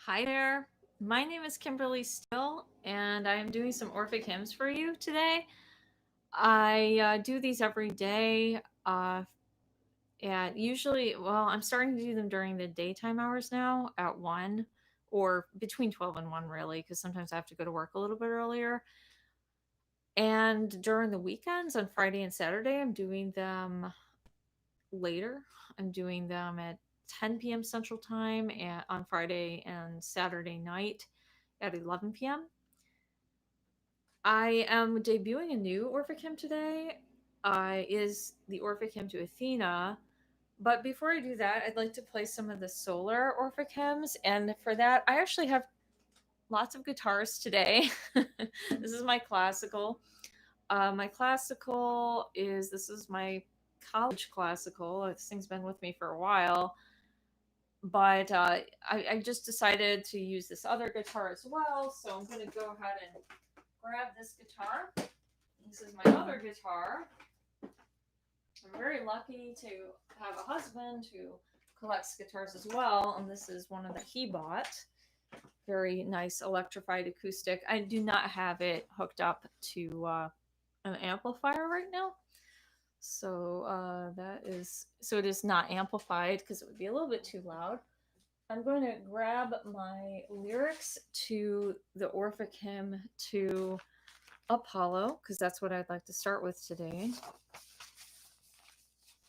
Hi there. My name is Kimberly Steele, and I am doing some Orphic hymns for you today. I do these every day. I'm starting to do them during the daytime hours now at 1 or between 12 and 1, really, because sometimes I have to go to work a little bit earlier. And during the weekends on Friday and Saturday, I'm doing them later. I'm doing them at 10 p.m. Central Time on Friday and Saturday night at 11 p.m. I am debuting a new Orphic hymn today. Is the Orphic hymn to Athena. But before I do that, I'd like to play some of the solar Orphic hymns. And for that, I actually have lots of guitars today. This is my classical. This is my college classical. This thing's been with me for a while. But I just decided to use this other guitar as well. So I'm going to go ahead and grab this guitar. This is my other guitar. I'm very lucky to have a husband who collects guitars as well, and this is one of that he bought. Very nice electrified acoustic. I do not have it hooked up to an amplifier right now, so it is not amplified because it would be a little bit too loud. I'm going to grab my lyrics to the Orphic hymn to Apollo because that's what I'd like to start with today.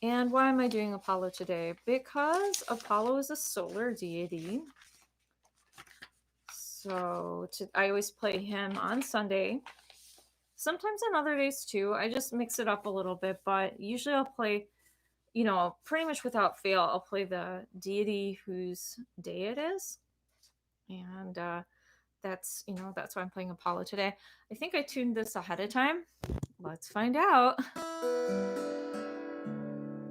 And why am I doing Apollo today? Because Apollo is a solar deity. So I always play him on Sunday. Sometimes on other days too. I just mix it up a little bit, but usually I'll play, pretty much without fail, I'll play the deity whose day it is. And that's why I'm playing Apollo today. I think I tuned this ahead of time. Let's find out.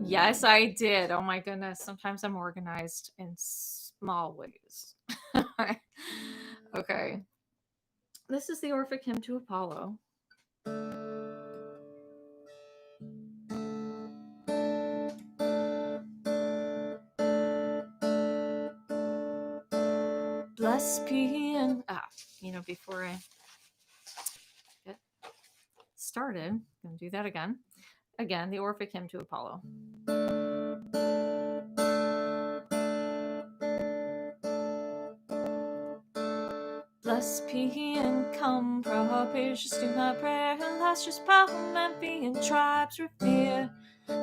Yes, I did. Oh my goodness. Sometimes I'm organized in small ways. Okay. This is the Orphic hymn to Apollo. Blessed be and before I get started, I'm gonna do that again. Again, the Orphic hymn to Apollo. Bless be and come, propitious to my prayer, illustrious power, Memphian tribes revere.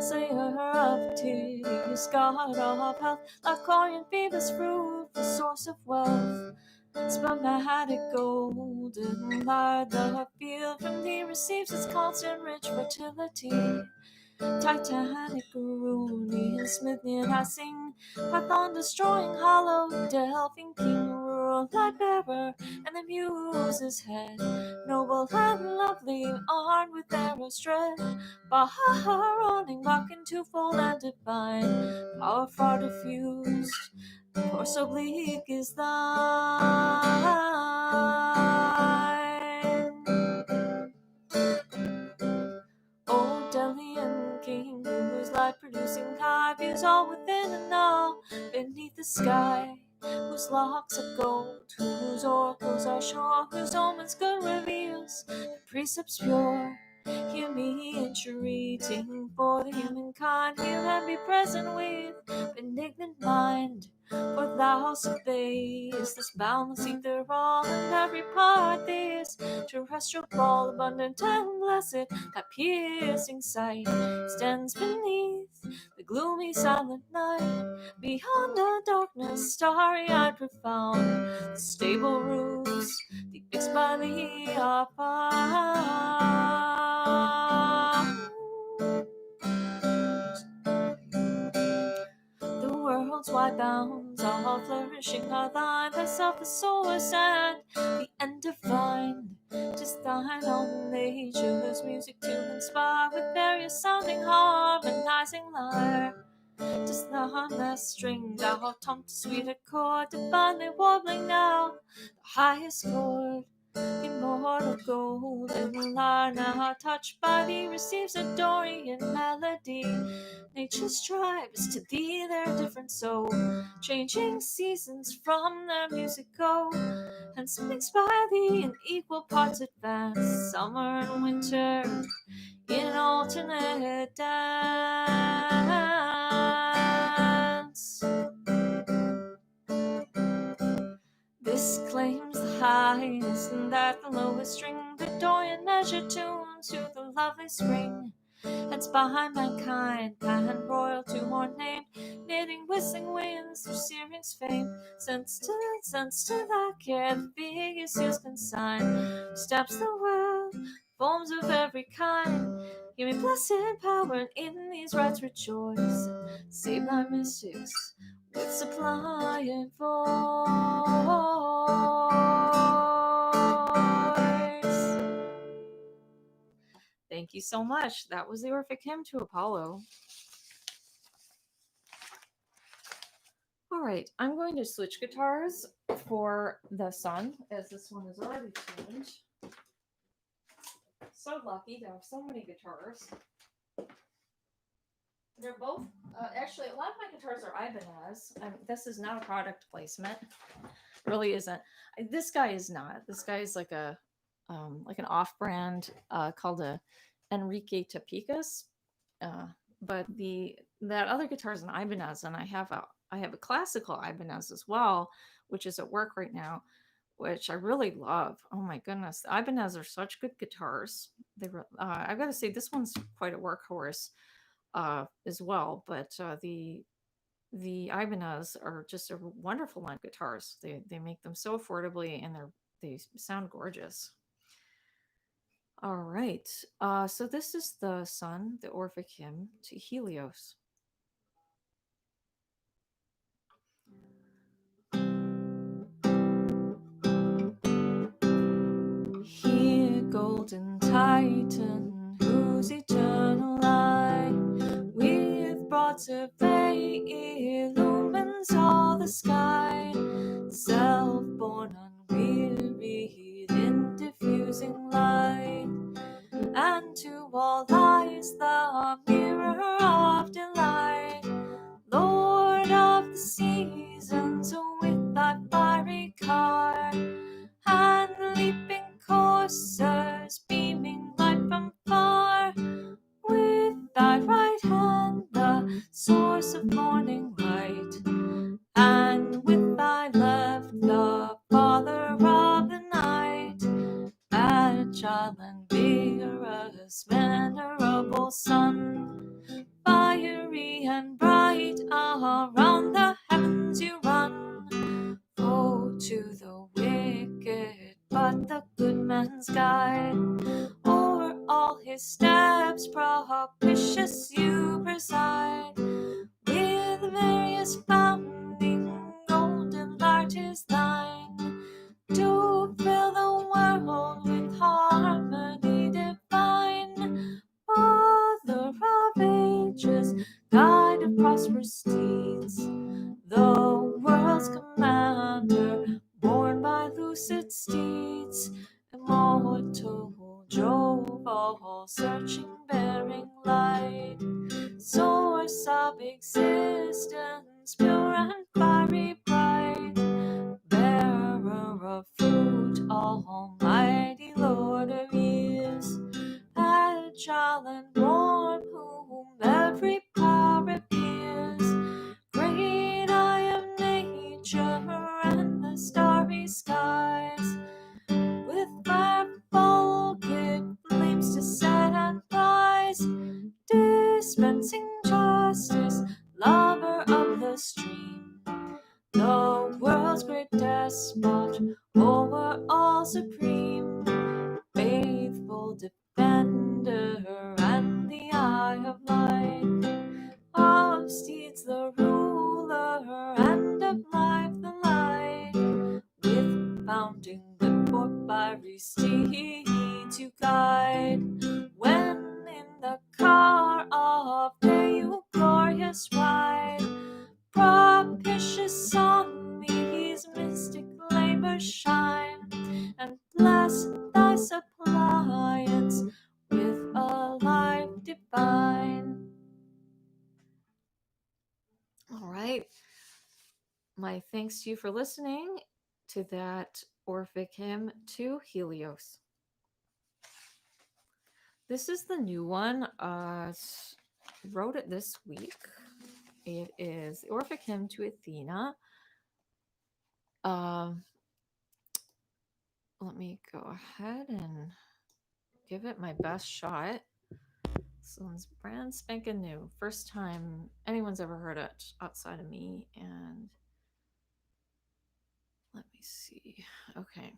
Slayer of tears, God of health, Lycorian Phoebus, fruit, the source of wealth. Spermatic golden light, the field from thee receives its constant rich fertility. Titanic Runian Smithian I sing, Python destroying hollow Delphine king, rural light bearer, and the muse's head, noble and lovely, armed with arrows dread, Bahar running back in twofold and divine, power far diffused, for so bleak is thine. O Delian king, whose light-producing eye views all within and all beneath the sky, whose locks of gold, whose oracles are sure, whose omens good reveals, the precepts pure. Hear me entreating for the humankind, hear and be present with benignant mind. For thou surveyest this boundless ether all, and every part this terrestrial ball, abundant and blessed, that piercing sight stands beneath the gloomy silent night. Beyond the darkness, starry-eyed profound, the stable roots, the fixed by thee are found. The world's wide bounds, all flourishing are thine. Thyself the source and the end defined. 'Tis thine own nature's music to inspire, with various sounding harmonizing lyre. 'Tis thine last string, thou taught to sweet accord, divinely warbling now the highest chord. Immortal golden lyre, now touched by thee, receives a Dorian melody. Nature strives to thee their different soul, changing seasons from their music go, and speaks by thee in equal parts advance, summer and winter in alternate dance. This claims the highest, and that the lowest string, the Dorian measure tuned to the lovely spring. Hence by mankind, pan royal to more named, knitting whistling winds through Syrian's fame. Sense to thy care, the biggest seals consign. Steps the world, forms of every kind. Give me blessed power, and in these rites rejoice. Save thy mystics with suppliant voice. Thank you so much. That was the Orphic Hymn to Apollo. All right, I'm going to switch guitars for the sun, as this one is already tuned. So lucky to have so many guitars. They're both, actually, a lot of my guitars are Ibanez. This is not a product placement. Really isn't. This guy is not. This guy is like an off-brand called a Enrique Topicas. But that other guitar is an Ibanez, and I have a classical Ibanez as well, which is at work right now, which I really love. Oh my goodness, the Ibanez are such good guitars. I've got to say, this one's quite a workhorse as well. But the Ibanez are just a wonderful line of guitars. They make them so affordably, and they sound gorgeous. All right. So this is the sun, the Orphic Hymn to Helios. Here, golden Titan, whose eternal eye with broad survey illumines all the sky, self-born, unwearied in diffusing light, and to all eyes the mirror of delight, Lord of the seasons, with thy fiery car and leaping coursers beaming light from far, with thy right hand the source of morning light, and with thy left the father of the night, agile and vigorous, venerable sun, fiery and bright, around the heavens you run. Woe to the wicked, but the good man's guide, o'er all his steps propitious you preside, with various founding golden light is thine, to fill the world with harmony divine, Father of ages, guide of prosperous steeds, the world's commander, borne by lucid steeds, immortal Jove, all searching, bearing light, source of existence, pure and fiery bright, bearer of fruit, almighty Lord of years, agile and warm, whom every power appears, great eye of nature and the starry skies, with manifold gift flames to set and rise, dispensing justice, lover of the stream, the world's great despot, over all supreme, faithful defender and the eye of light, of steeds the ruler and of life the light, with founding whip for fiery steeds you guide, when in the car of day you glorious ride, propitious on these mystic labors shine, and bless thy suppliance with a life divine. All right. My thanks to you for listening to that Orphic hymn to Helios. This is the new one. Wrote it this week. It is the Orphic hymn to Athena. Um, let me go ahead and give it my best shot. This one's brand spanking new. First time anyone's ever heard it outside of me. And let me see. Okay.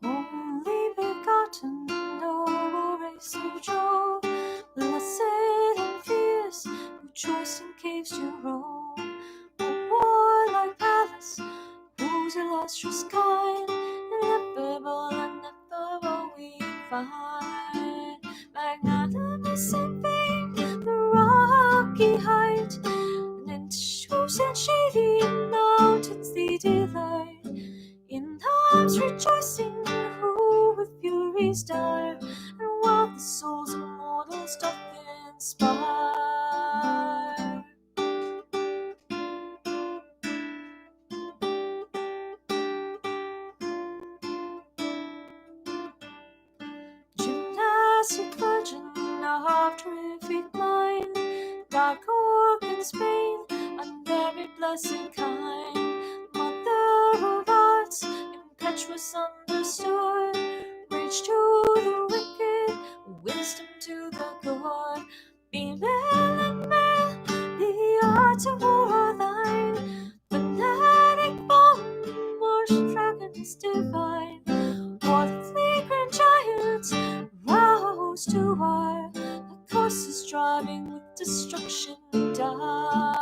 Only begotten, noble race of Jove, blessed and fierce, who choice in caves to roam. A warlike Pallas, whose illustrious kind, ineffable and ineffable we find. Magnanimous in fame, the rocky height, and into whose and shady mountains thee delight. In times rejoicing, who with furies dire, and while the souls of mortals doth inspire. Gymnastic virgin of terrific mind, dark organs Spain, unburied blessed kind, mother of arts, impetuous understood, rage to the wicked, wisdom to the good. Female and male, the arts of war are thine, fanatic bomb, martial dragons divine. All the fleet giants rouse to war, the courses driving with destruction dire.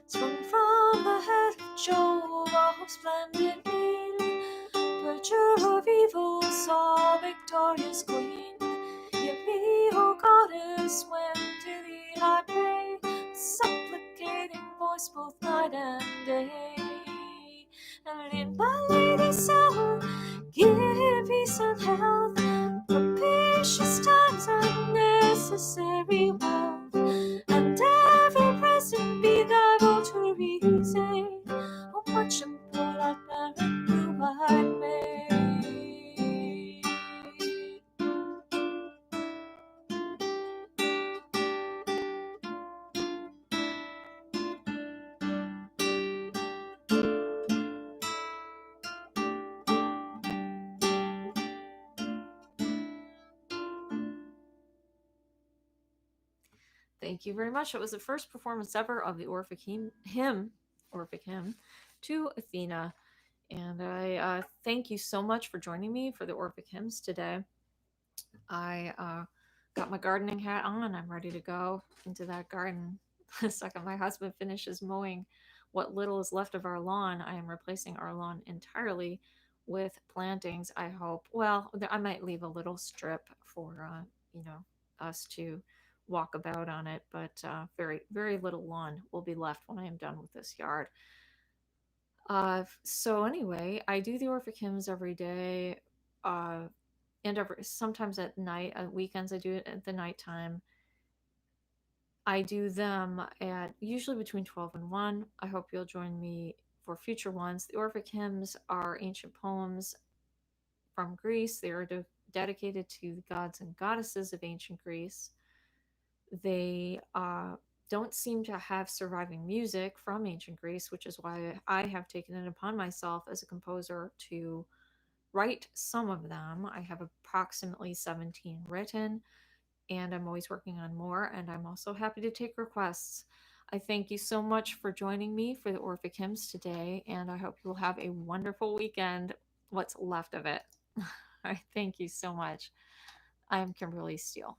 Sprung from the head of Jove, a splendid being, purger of evil, saw victorious queen. Hear me, O goddess, when to thee I pray, supplicating voice both night and day. And in my lady's cell, give peace and health, propitious times and necessary wealth, and ever present be thy votaries, how much and poor I merit do I make. Thank you very much. It was the first performance ever of the Orphic Orphic hymn to Athena. And I thank you so much for joining me for the Orphic hymns today. I got my gardening hat on. I'm ready to go into that garden. The second my husband finishes mowing what little is left of our lawn, I am replacing our lawn entirely with plantings. I hope. Well, I might leave a little strip for us to walk about on it, but very very little lawn will be left when I am done with this yard. So anyway, I do the Orphic hymns every day. Uh, and sometimes at night, weekends I do it at the nighttime. I do them at usually between 12 and 1. I hope you'll join me for future ones. The Orphic hymns are ancient poems from Greece. They are dedicated to the gods and goddesses of ancient Greece. They don't seem to have surviving music from ancient Greece, which is why I have taken it upon myself as a composer to write some of them. I have approximately 17 written, and I'm always working on more, and I'm also happy to take requests. I thank you so much for joining me for the Orphic Hymns today, and I hope you will have a wonderful weekend. what's left of it. All right, thank you so much. I'm Kimberly Steele.